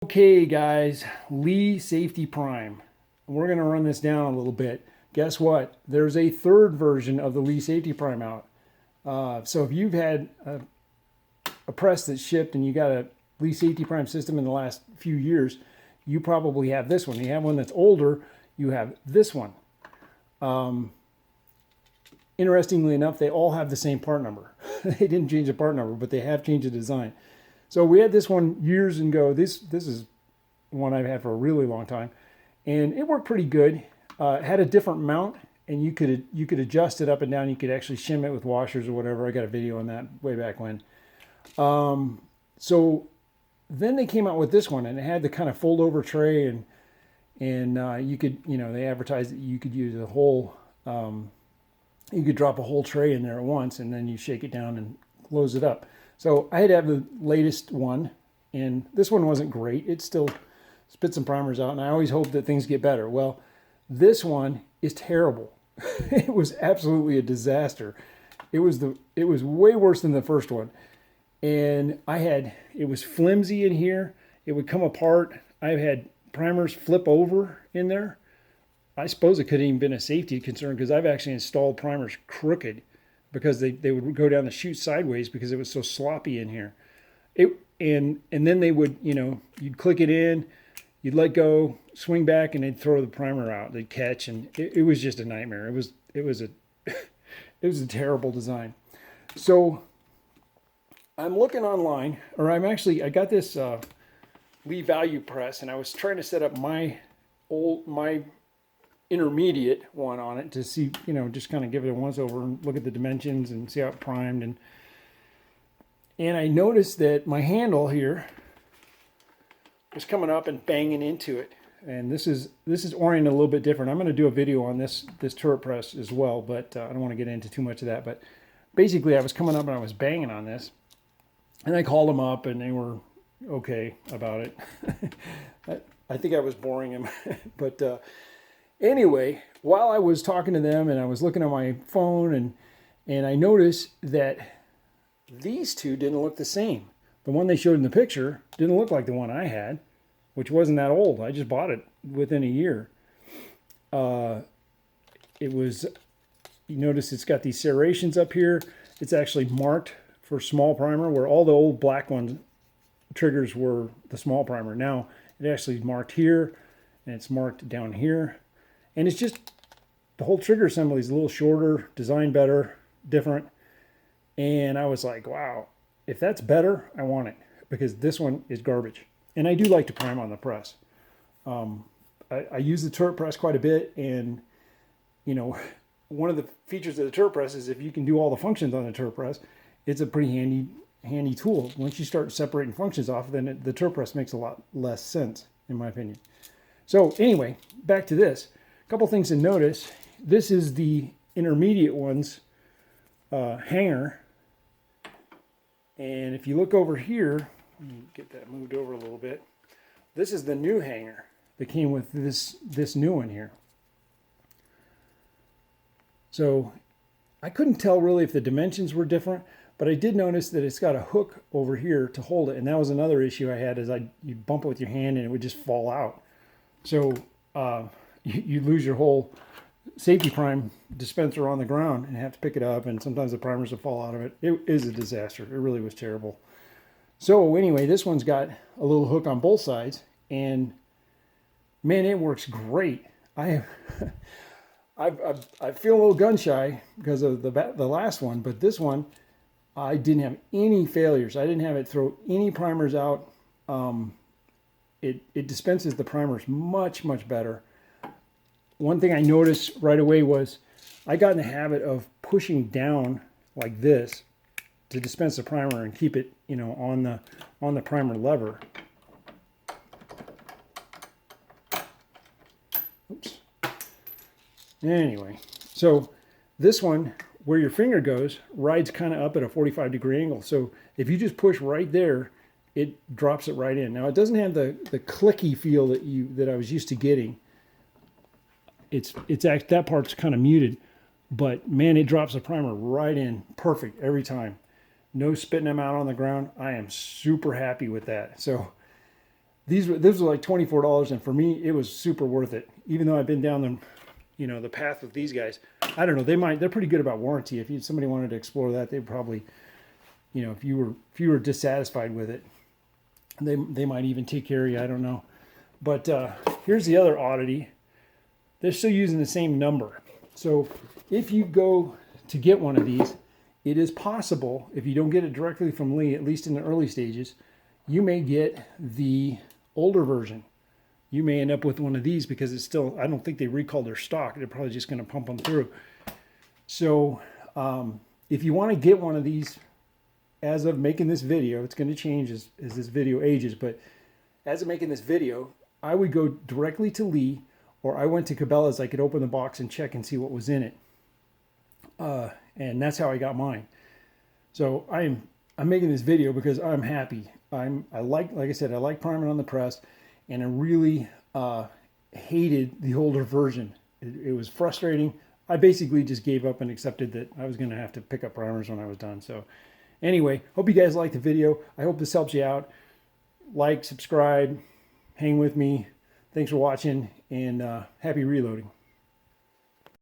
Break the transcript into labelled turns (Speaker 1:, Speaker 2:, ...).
Speaker 1: Okay, guys, Lee Safety Prime. We're going to run this down a little bit. Guess what? There's a third version of the Lee Safety Prime out. So if you've had a press that's shipped and you got a Lee Safety Prime system in the last few years, you probably have this one. You have one that's older, you have this one. Interestingly enough, they all have the same part number. They didn't change the part number, but they have changed the design. So we had this one years ago. This is one I've had for a really long time, and it worked pretty good. It had a different mount, and you could adjust it up and down. You could actually shim it with washers or whatever. I got a video on that way back when. So then they came out with this one, and it had the kind of fold over tray, and you could, they advertised that you could use a whole, you could drop a whole tray in there at once, and then you shake it down and close it up. So I had to have the latest one, and this one wasn't great. It still spit some primers out, and I always hope that things get better. Well, this one is terrible. It was absolutely a disaster. It was way worse than the first one. And it was flimsy in here. It would come apart. I've had primers flip over in there. I suppose it could have even been a safety concern because I've actually installed primers crooked because they would go down the chute sideways because it was so sloppy in here. And then they would, you'd click it in, you'd let go, swing back, and they'd throw the primer out. They'd catch, and it was just a nightmare. It was a terrible design. So I'm looking online, or I got this Lee Value press, and I was trying to set up my intermediate one on it to see, just kind of give it a once over and look at the dimensions and see how it primed. And I noticed that my handle here was coming up and banging into it. And this is oriented a little bit different. I'm going to do a video on this turret press as well, but I don't want to get into too much of that. But basically I was coming up and I was banging on this. And I called them up and they were okay about it. I think I was boring them, but anyway, while I was talking to them and I was looking at my phone and I noticed that these two didn't look the same. The one they showed in the picture didn't look like the one I had, which wasn't that old. I just bought it within a year. You notice it's got these serrations up here. It's actually marked for small primer where all the old black ones triggers were the small primer. Now it actually is marked here and it's marked down here. And it's just, the whole trigger assembly is a little shorter, designed better, different. And I was like, wow, if that's better, I want it. Because this one is garbage. And I do like to prime on the press. I use the turret press quite a bit. And, one of the features of the turret press is if you can do all the functions on the turret press, it's a pretty handy tool. Once you start separating functions off, then the turret press makes a lot less sense, in my opinion. So anyway, back to this. Couple things to notice. This is the intermediate one's hanger. And if you look over here, let me get that moved over a little bit. This is the new hanger that came with this new one here. So I couldn't tell really if the dimensions were different, but I did notice that it's got a hook over here to hold it. And that was another issue I had is you bump it with your hand and it would just fall out. So you lose your whole safety prime dispenser on the ground and have to pick it up, and sometimes the primers will fall out of it. It is a disaster. It really was terrible. So anyway, this one's got a little hook on both sides, and man, it works great. I feel a little gun shy because of the last one, but this one, I didn't have any failures. I didn't have it throw any primers out. It dispenses the primers much, much better. One thing I noticed right away was I got in the habit of pushing down like this to dispense the primer and keep it, on the primer lever. Oops. Anyway, so this one, where your finger goes, rides kind of up at a 45-degree angle. So if you just push right there, it drops it right in. Now it doesn't have the clicky feel that I was used to getting. That part's kind of muted, but man, it drops the primer right in perfect every time. No spitting them out on the ground. I am super happy with that. So These were like $24, and for me it was super worth it. Even though I've been down the path with these guys. I don't know. They're pretty good about warranty. If somebody wanted to explore that, they'd probably, if you were dissatisfied with it, they might even take care of you. I don't know. But here's the other oddity. They're still using the same number. So if you go to get one of these, it is possible, if you don't get it directly from Lee, at least in the early stages, you may get the older version. You may end up with one of these because it's still, I don't think they recalled their stock. They're probably just going to pump them through. So if you want to get one of these, as of making this video, it's going to change as this video ages, but as of making this video, I would go directly to Lee, or I went to Cabela's. I could open the box and check and see what was in it. And that's how I got mine. So I'm making this video because I'm happy. Like I said, I like priming on the press, and I really hated the older version. It was frustrating. I basically just gave up and accepted that I was going to have to pick up primers when I was done. So anyway, hope you guys liked the video. I hope this helps you out. Like, subscribe, hang with me. Thanks for watching, and happy reloading.